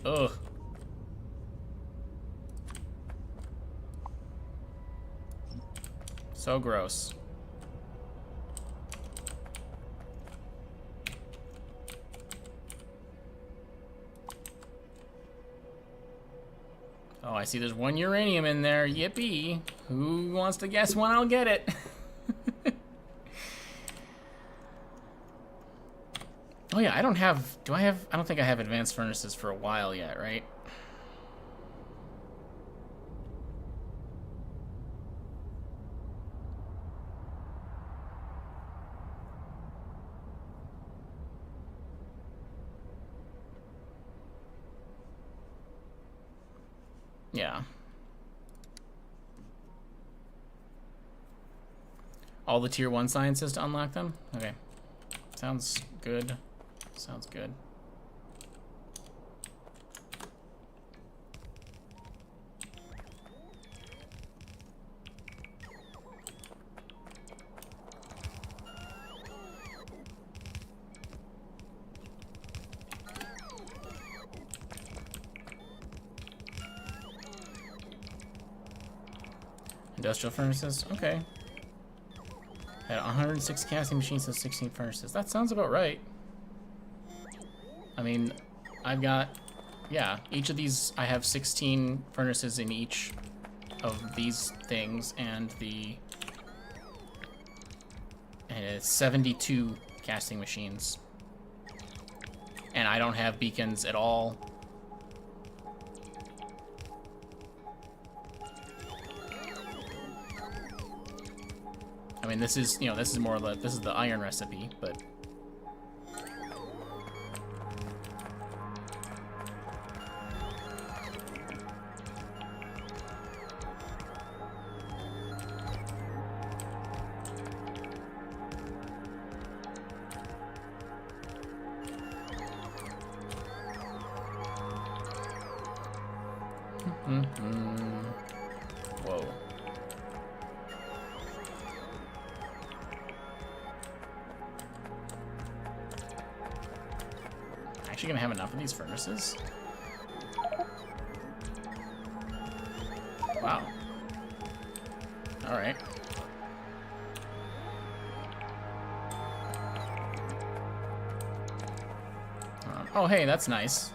Ugh. So gross. Oh, I see there's one uranium in there. Yippee. Who wants to guess when I'll get it? Oh yeah, I don't have... I don't think I have advanced furnaces for a while yet, right? Yeah. All the tier 1 sciences to unlock them? Okay. Sounds good. Sounds good. Industrial furnaces? Okay. Had 106 casting machines and 16 furnaces. That sounds about right. I mean, I've got, yeah, each of these, I have 16 furnaces in each of these things, and 72 casting machines. And I don't have beacons at all. I mean, this is, this is more like, this is the iron recipe, but... Whoa. Actually gonna have enough of these furnaces? Wow. Alright. Oh, hey, that's nice.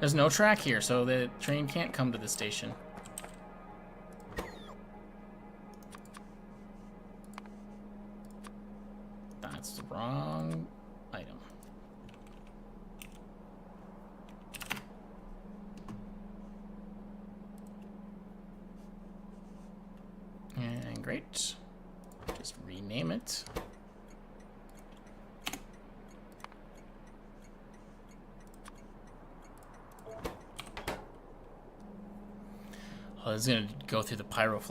There's no track here, so the train can't come to the station. That's the wrong item. And great. Just rename it. Oh, this is gonna go through the pyroflow.